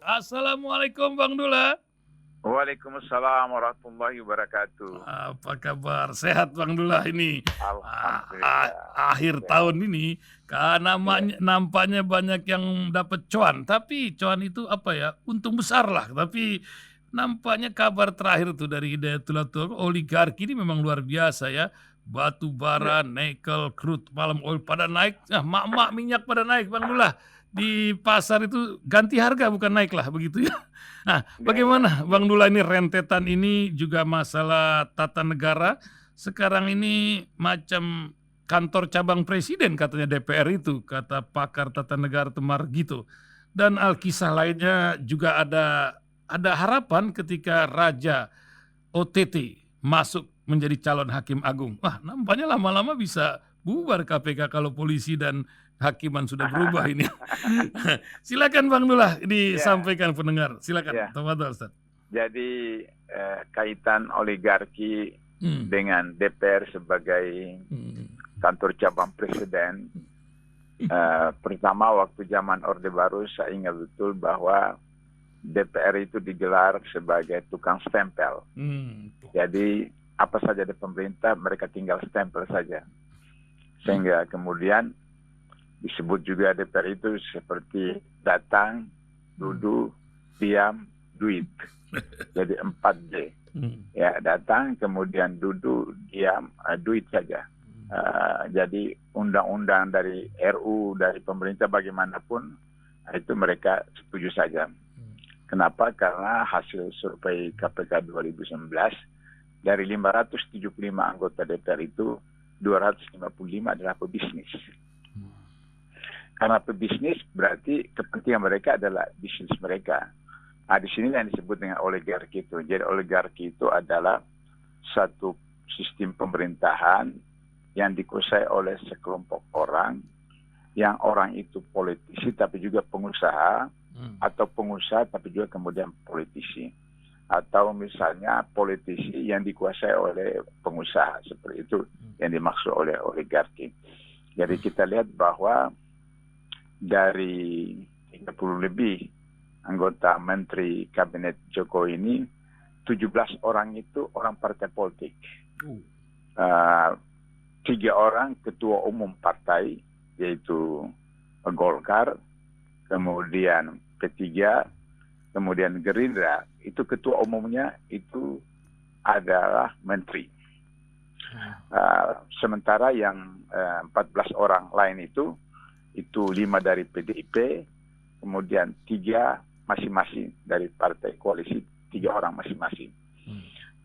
Assalamualaikum Bang Dula. Waalaikumsalam warahmatullahi wabarakatuh. Apa kabar? Sehat Bang Dula ini? Alhamdulillah, Akhir sehat. tahun ini karena Iya, nampaknya banyak yang dapat cuan, tapi cuan itu apa ya, untung besar lah. Tapi nampaknya kabar terakhir tuh dari Hidayatullah tuh oligarki ini memang luar biasa ya. Batu iya, bara, nikel, crude, palm oil pada naik, mak-mak minyak pada naik Bang Dula. Di pasar itu ganti harga bukan naik lah begitu ya. Nah, iya, iya, bagaimana iya. Bang Dula ini rentetan ini juga masalah tata negara, sekarang ini macam kantor cabang presiden katanya DPR itu, kata pakar tata negara Temar gitu. Dan alkisah lainnya juga ada harapan ketika Raja OTT masuk menjadi calon hakim agung. Wah, nampaknya lama-lama bisa bubar KPK kalau polisi dan hakiman sudah berubah ini. Silakan Bang Dullah Ya, disampaikan pendengar. Silakan. ya. Tafadhol Ustaz. Jadi kaitan oligarki Hmm. dengan DPR sebagai Hmm. kantor cabang presiden. Pertama waktu zaman Orde Baru saya ingat betul bahwa DPR itu digelar sebagai tukang stempel. Hmm. Jadi apa saja di pemerintah mereka tinggal stempel saja. Sehingga kemudian disebut juga DPR itu seperti datang, duduk, diam, duit. Jadi 4D. Hmm. Ya, datang, kemudian duduk, diam, duit saja. Jadi undang-undang dari RU, dari pemerintah bagaimanapun, itu mereka setuju saja. Kenapa? Karena hasil survei KPK 2019, dari 575 anggota DPR itu, 255 adalah pebisnis. Karena pebisnis berarti kepentingan mereka adalah bisnis mereka. Nah, di sini yang disebut dengan oligarki itu. Jadi oligarki itu adalah satu sistem pemerintahan yang dikuasai oleh sekelompok orang, yang orang itu politisi tapi juga pengusaha, atau pengusaha tapi juga kemudian politisi. Atau misalnya politisi yang dikuasai oleh pengusaha, seperti itu yang dimaksud oleh oligarki. Jadi kita lihat bahwa dari 30 lebih anggota menteri kabinet Jokowi ini, 17 orang itu orang partai politik. 3 orang ketua umum partai, yaitu Golkar, kemudian P3, kemudian Gerindra, itu ketua umumnya itu adalah menteri. Sementara yang 14 orang lain itu 5 dari PDIP, kemudian 3 masing-masing dari partai koalisi, 3 orang masing-masing.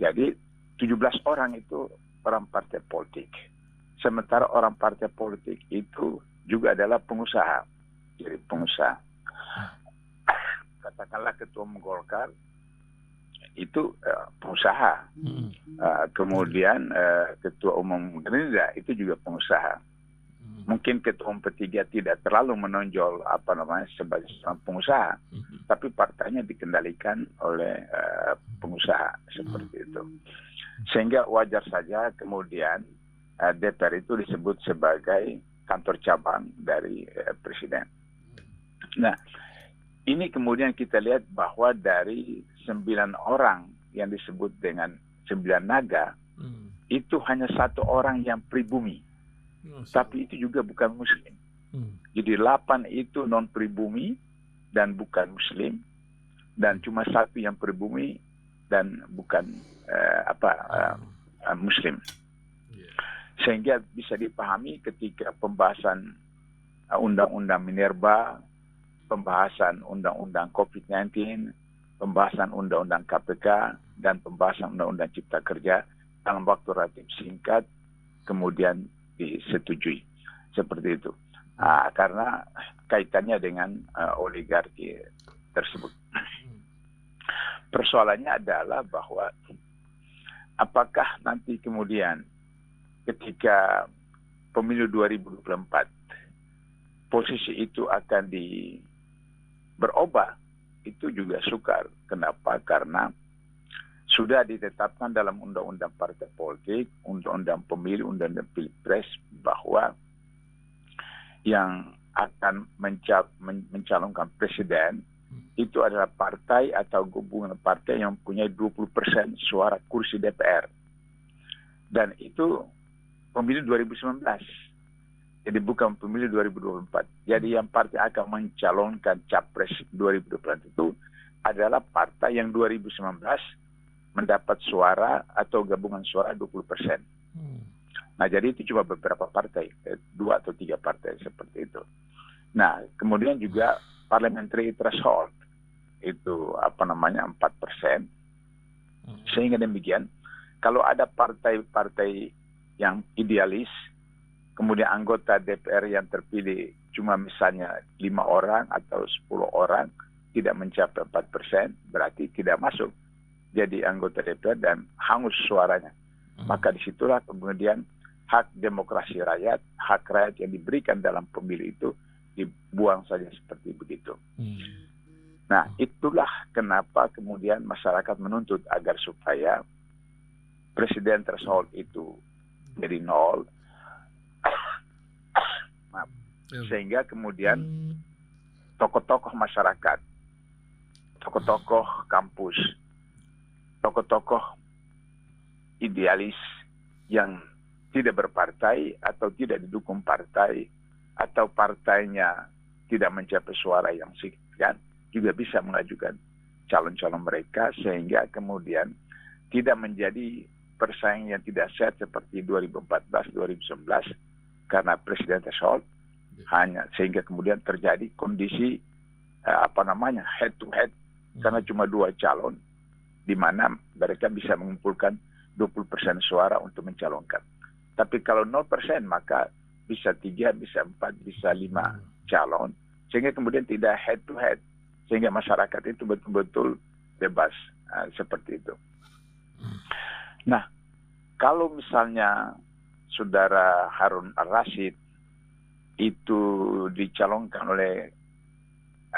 Jadi 17 orang itu orang partai politik. Sementara orang partai politik itu juga adalah pengusaha. Jadi pengusaha. Katakanlah ketua umum Golkar itu pengusaha. Kemudian ketua umum Gerindra itu juga pengusaha. Mungkin ketua umum P3 tidak terlalu menonjol sebagai seorang pengusaha, tapi partainya dikendalikan oleh pengusaha seperti itu. Sehingga wajar saja kemudian DPR itu disebut sebagai kantor cabang dari presiden. Nah, ini kemudian kita lihat bahwa dari 9 orang yang disebut dengan 9 naga, itu hanya 1 orang yang pribumi. Tapi itu juga bukan muslim. Jadi 8 itu non pribumi dan bukan muslim, dan cuma 1 yang pribumi dan bukan muslim. Sehingga bisa dipahami ketika pembahasan undang-undang Minerba, pembahasan undang-undang COVID-19, pembahasan undang-undang KPK, dan pembahasan undang-undang Cipta Kerja dalam waktu relatif singkat kemudian disetujui seperti itu, karena kaitannya dengan oligarki tersebut. Persoalannya adalah bahwa apakah nanti kemudian ketika pemilu 2024 posisi itu akan berubah, itu juga sukar. Kenapa? Karena sudah ditetapkan dalam undang-undang partai politik, undang-undang pemilu, undang-undang pilpres, bahwa yang akan mencalonkan presiden itu adalah partai atau gabungan partai yang mempunyai 20% suara kursi DPR. Dan itu pemilu 2019. Jadi bukan pemilu 2024. Jadi yang partai akan mencalonkan capres 2024 itu adalah partai yang 2019 mendapat suara atau gabungan suara 20%. Nah, jadi itu cuma beberapa partai, 2 atau 3 partai seperti itu. Nah, kemudian juga parliamentary threshold itu 4%. Sehingga demikian, kalau ada partai-partai yang idealis, kemudian anggota DPR yang terpilih cuma misalnya 5 orang atau 10 orang tidak mencapai 4%, berarti tidak masuk jadi anggota DPR dan hangus suaranya. Maka disitulah kemudian hak demokrasi rakyat, hak rakyat yang diberikan dalam pemilu itu dibuang saja seperti begitu. Nah, itulah kenapa kemudian masyarakat menuntut agar supaya presiden threshold itu jadi 0. Sehingga kemudian tokoh-tokoh masyarakat, tokoh-tokoh kampus, tokoh-tokoh idealis yang tidak berpartai atau tidak didukung partai atau partainya tidak mencapai suara yang signifikan juga bisa mengajukan calon-calon mereka sehingga kemudian tidak menjadi persaingan yang tidak sehat seperti 2014-2019 karena presiden threshold hanya sehingga kemudian terjadi kondisi head to head karena cuma 2 calon di mana mereka bisa mengumpulkan 20% suara untuk mencalonkan. Tapi kalau 0% maka bisa 3, bisa 4, bisa 5 calon sehingga kemudian tidak head to head sehingga masyarakat itu betul-betul bebas seperti itu. Nah, kalau misalnya Saudara Harun Al-Rashid itu dicalonkan oleh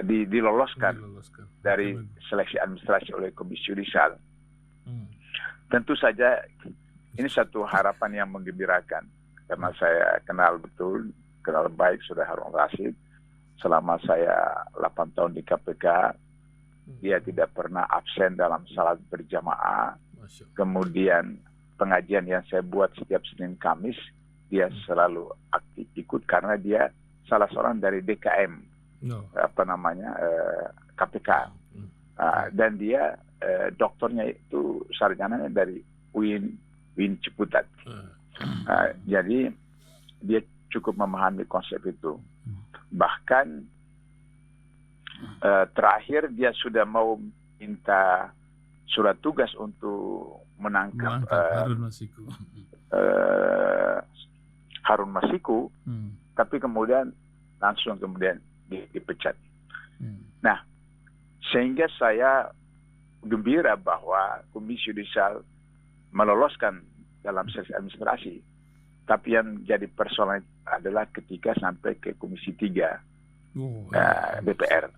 diloloskan dari seleksi administrasi oleh Komisi Yudisial, tentu saja ini satu harapan yang menggembirakan karena saya kenal baik Saudara Harun Al-Rashid. Selama saya 8 tahun di KPK, dia tidak pernah absen dalam salat berjamaah. Kemudian pengajian yang saya buat setiap Senin Kamis, dia selalu aktif ikut karena dia salah seorang dari DKM, KPK. Dan dia doktornya itu sarjananya dari UIN Ciputat. Jadi dia cukup memahami konsep itu. Bahkan terakhir dia sudah mau minta surat tugas untuk menangkap Harun Masiku, tapi kemudian langsung dipecat. Nah, sehingga saya gembira bahwa Komisi Yudisial meloloskan dalam seleksi administrasi. Tapi yang jadi persoalan adalah ketika sampai ke Komisi 3 DPR.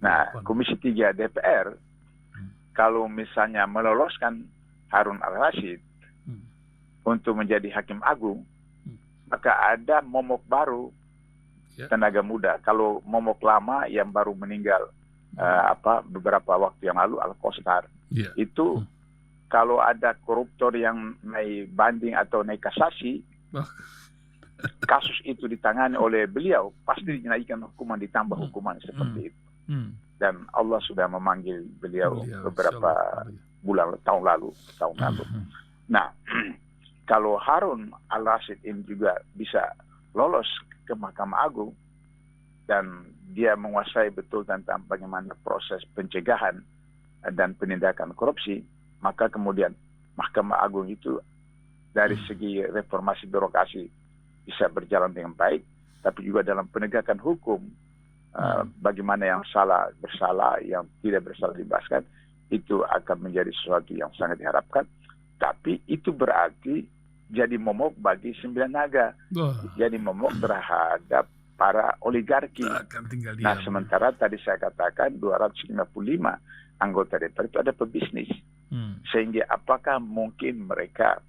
Nah, Komisi 3 DPR, kalau misalnya meloloskan Harun Al-Rashid untuk menjadi Hakim Agung, maka ada momok baru tenaga muda. Kalau momok lama yang baru meninggal beberapa waktu yang lalu, Al-Kostar, itu kalau ada koruptor yang naik banding atau naik kasasi, kasus itu ditangani oleh beliau, pasti dinaikkan hukuman, ditambah hukuman seperti itu. Dan Allah sudah memanggil beliau beberapa tahun lalu. Nah, kalau Harun Al-Rashid ini juga bisa lolos ke Mahkamah Agung dan dia menguasai betul tentang bagaimana proses pencegahan dan penindakan korupsi, maka kemudian Mahkamah Agung itu dari segi reformasi birokrasi bisa berjalan dengan baik, tapi juga dalam penegakan hukum, bagaimana yang salah bersalah, yang tidak bersalah dibebaskan, itu akan menjadi sesuatu yang sangat diharapkan. Tapi itu berarti jadi momok bagi 9 naga, jadi momok terhadap para oligarki. Nah, sementara tadi saya katakan 255 anggota DPR itu ada pebisnis. Sehingga apakah mungkin mereka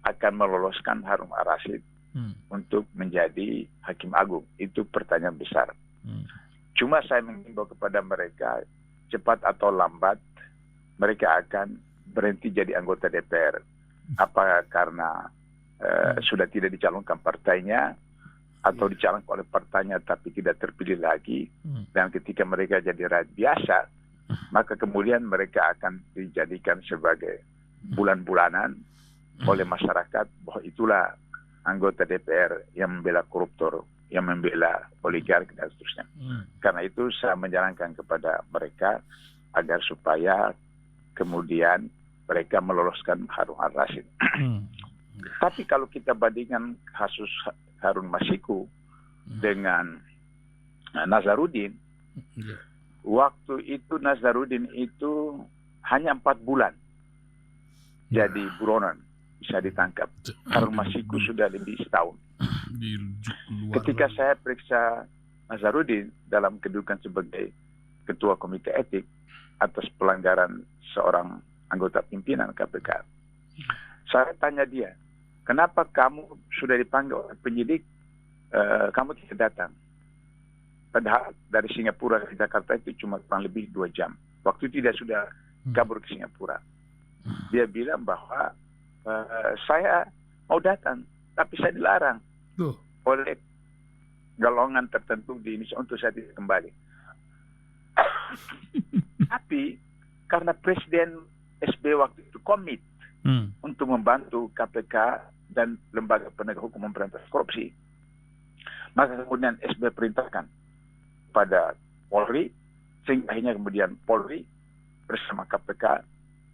akan meloloskan Harun Al-Rashid untuk menjadi Hakim Agung? Itu pertanyaan besar. Cuma saya mengimbau kepada mereka, cepat atau lambat mereka akan berhenti jadi anggota DPR. Apa karena sudah tidak dicalonkan partainya, atau dicalonkan oleh partainya tapi tidak terpilih lagi, dan ketika mereka jadi rakyat biasa, maka kemudian mereka akan dijadikan sebagai bulan-bulanan oleh masyarakat bahwa itulah anggota DPR yang membela koruptor, yang membela oligarki dan seterusnya. Karena itu saya menyarankan kepada mereka agar supaya kemudian mereka meloloskan Harun al-Rashid. Tapi kalau kita bandingkan kasus Harun Masiku dengan Nazarudin, waktu itu Nazarudin itu hanya 4 bulan jadi buronan, bisa ditangkap. Harun Masiku sudah lebih setahun. Ketika saya periksa Nazarudin dalam kedudukan sebagai ketua komite etik atas pelanggaran seorang anggota pimpinan KPK, saya tanya dia, kenapa kamu sudah dipanggil oleh penyidik, kamu tidak datang? Padahal dari Singapura ke Jakarta itu cuma kurang lebih 2 jam. Waktu itu dia sudah kabur ke Singapura. Dia bilang bahwa saya mau datang, tapi saya dilarang oleh golongan tertentu di Indonesia untuk saya tidak kembali. Tapi karena Presiden SB waktu itu komit untuk membantu KPK dan lembaga penegak hukum memberantas korupsi, maka kemudian SB perintahkan pada Polri, sehingga akhirnya kemudian Polri bersama KPK,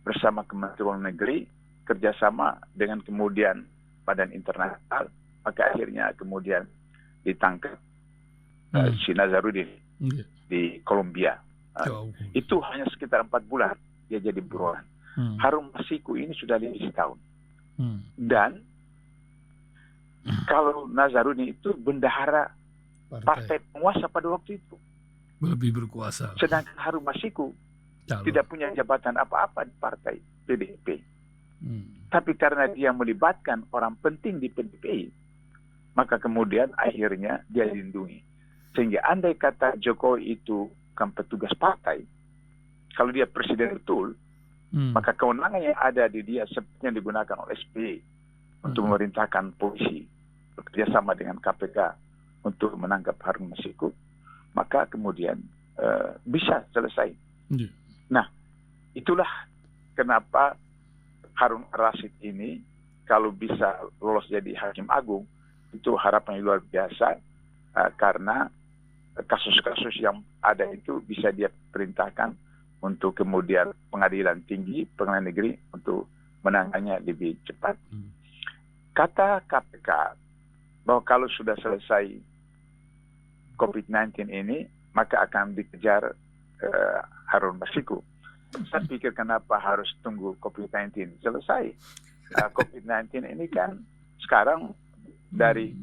bersama Kementerian Luar Negeri, kerjasama dengan kemudian Badan Internasional, maka akhirnya kemudian ditangkap si Nazarudin di Kolombia. Itu hanya sekitar 4 bulan dia jadi buronan. Harun Masiku ini sudah lebih setahun. Dan kalau Nazarudin itu bendahara partai penguasa pada waktu itu, lebih berkuasa. sedangkan Harun Masiku tidak punya jabatan apa-apa di partai PDIP. Tapi karena dia melibatkan orang penting di PDIP, maka kemudian akhirnya dia dilindungi. Sehingga andai kata Jokowi itu bukan petugas partai, kalau dia presiden betul, maka kewenangan yang ada di dia seperti yang digunakan oleh SBY untuk memerintahkan polisi bekerjasama dengan KPK untuk menangkap Harun Masiku, maka kemudian bisa selesai. Nah, itulah kenapa Harun al-Rashid ini kalau bisa lolos jadi hakim agung, itu harapan yang luar biasa, karena kasus-kasus yang ada itu bisa dia perintahkan untuk kemudian pengadilan tinggi, pengadilan negeri untuk menangannya lebih cepat. Kata KPK bahwa kalau sudah selesai COVID-19 ini, maka akan dikejar Harun Masiku. Saya pikir kenapa harus tunggu COVID-19 selesai? COVID-19 ini kan sekarang dari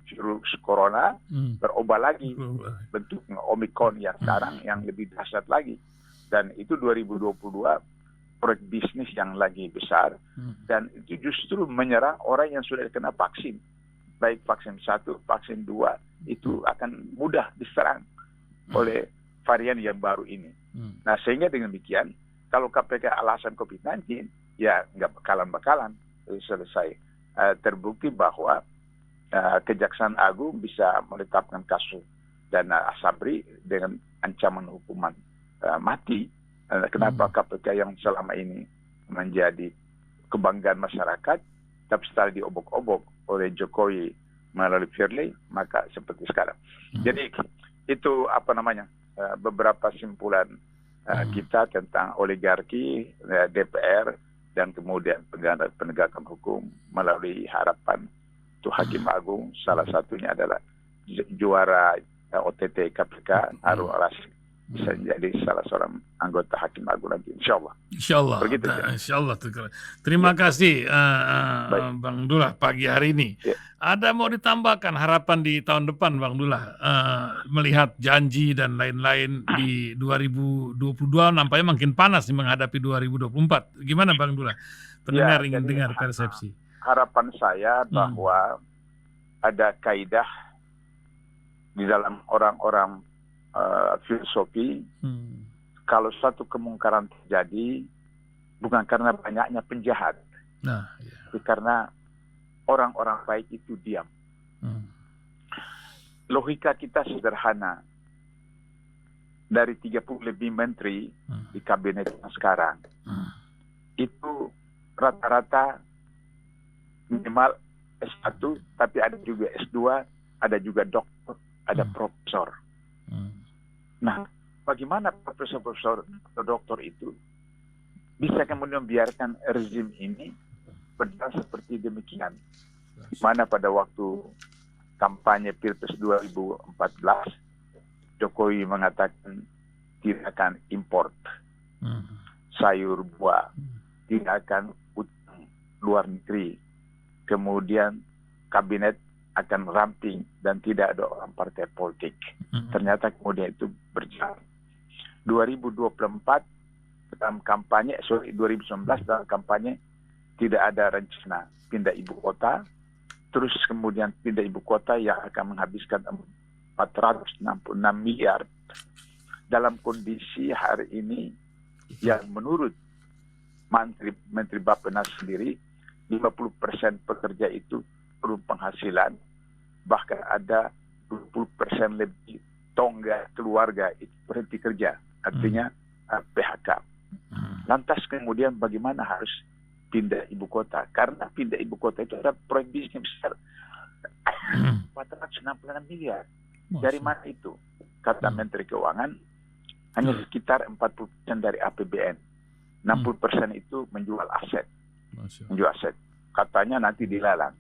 virus corona berubah lagi bentuknya Omikron yang sekarang yang lebih dahsyat lagi, dan itu 2022 proyek bisnis yang lagi besar, dan itu justru menyerang orang yang sudah kena vaksin, baik vaksin 1, vaksin 2, itu akan mudah diserang oleh varian yang baru ini. Nah, sehingga dengan demikian kalau KPK alasan COVID-19 ya nggak bakalan selesai. Terbukti bahwa Kejaksaan Agung bisa menetapkan kasus Dana Asabri dengan ancaman hukuman mati. Kenapa KPK yang selama ini menjadi kebanggaan masyarakat, tapi setelah diobok-obok oleh Jokowi melalui Firly, maka seperti sekarang. Jadi itu beberapa simpulan kita tentang oligarki, DPR, dan kemudian penegakan hukum melalui harapan itu Hakim Agung. Salah satunya adalah juara OTT KPK Harun al-Rashid bisa menjadi salah seorang anggota Hakim Agung nanti, insyaallah. Insyaallah. Begitu, insyaallah. Terima kasih Bang Dullah pagi hari ini. Ada mau ditambahkan harapan di tahun depan, Bang Dullah, melihat janji dan lain-lain di 2022 nampaknya makin panas nih menghadapi 2024. Gimana Bang Dullah? Pendengar ingin dengar persepsi. Harapan saya bahwa ada kaidah di dalam orang-orang filosofi, kalau suatu kemungkaran terjadi bukan karena banyaknya penjahat, tapi karena orang-orang baik itu diam. Logika kita sederhana. Dari 30 lebih menteri di kabinet yang sekarang, itu rata-rata minimal S1, tapi ada juga S2, ada juga doktor, ada profesor. Nah, bagaimana profesor-profesor atau doktor itu bisa kemudian membiarkan rezim ini berjalan seperti demikian? Di mana pada waktu kampanye Pilpres 2014, Jokowi mengatakan tidak akan import sayur buah, tidak akan utang luar negeri. Kemudian kabinet akan ramping dan tidak ada orang partai politik. Ternyata kemudian itu berjalan. 2024 dalam kampanye, 2019 dalam kampanye tidak ada rencana pindah ibu kota. Terus kemudian pindah ibu kota yang akan menghabiskan 466 miliar dalam kondisi hari ini yang menurut Menteri Bappenas sendiri 50% pekerja itu turun penghasilan, bahkan ada 20% lebih tongga keluarga itu berhenti kerja, artinya PHK. Lantas kemudian bagaimana harus pindah ibu kota? Karena pindah ibu kota itu ada proyek bisnis besar 466 miliar. Dari mana itu? Kata Menteri Keuangan, hanya sekitar 40% dari APBN. 60% itu menjual aset. Menjual aset. Katanya nanti dilelang.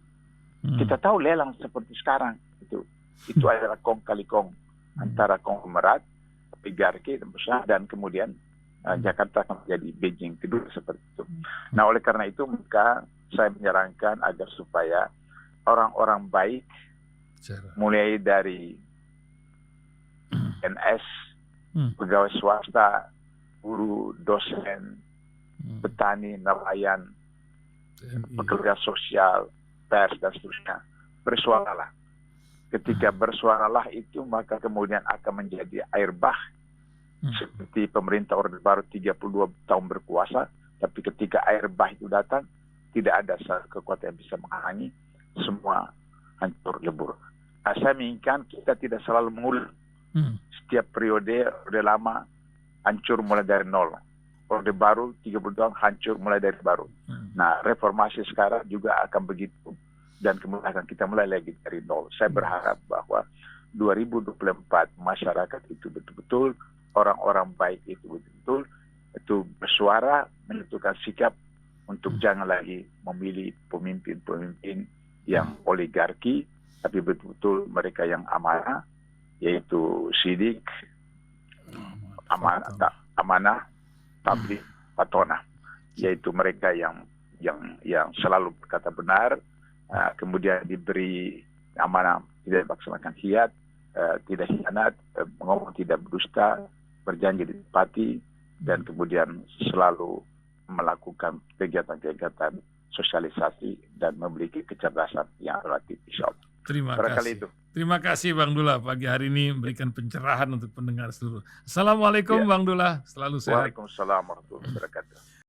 Kita tahu lelang seperti sekarang. Itu adalah kong kali kong. Antara konglomerat, oligarki, dan kemudian Jakarta akan menjadi Beijing kedua seperti itu. Nah, oleh karena itu, maka saya menyarankan agar supaya orang-orang baik, mulai dari NS, pegawai swasta, guru, dosen, petani, nelayan, pekerja sosial, pers, dan seterusnya, bersuaralah. Ketika bersuaralah itu, maka kemudian akan menjadi air bah, seperti pemerintah Orde Baru 32 tahun berkuasa, tapi ketika air bah itu datang, tidak ada kekuatan yang bisa menghalangi, semua hancur lebur. Nah, saya menginginkan kita tidak selalu mengulang. Setiap periode lama hancur mulai dari nol. Orde Baru 30 tahun hancur mulai dari baru. Nah, reformasi sekarang juga akan begitu. Dan kemudian akan kita mulai lagi dari nol. Saya berharap bahwa 2024 masyarakat itu betul-betul, orang-orang baik itu betul-betul itu bersuara, menentukan sikap untuk jangan lagi memilih pemimpin-pemimpin yang oligarki, tapi betul-betul mereka yang amanah, yaitu sidik, amanah, tabligh, patona, yaitu mereka yang selalu berkata benar, kemudian diberi amanah, tidak melaksanakan hiat, tidak hianat, ngomong tidak berdusta, berjanji ditepati, dan kemudian selalu melakukan kegiatan-kegiatan sosialisasi dan memiliki kecerdasan yang relatif, insya Allah. Terima kasih. Terima kasih Bang Dullah, pagi hari ini memberikan pencerahan untuk pendengar seluruh. Assalamualaikum Bang Dullah, selalu sehat. Waalaikumsalam warahmatullahi wabarakatuh.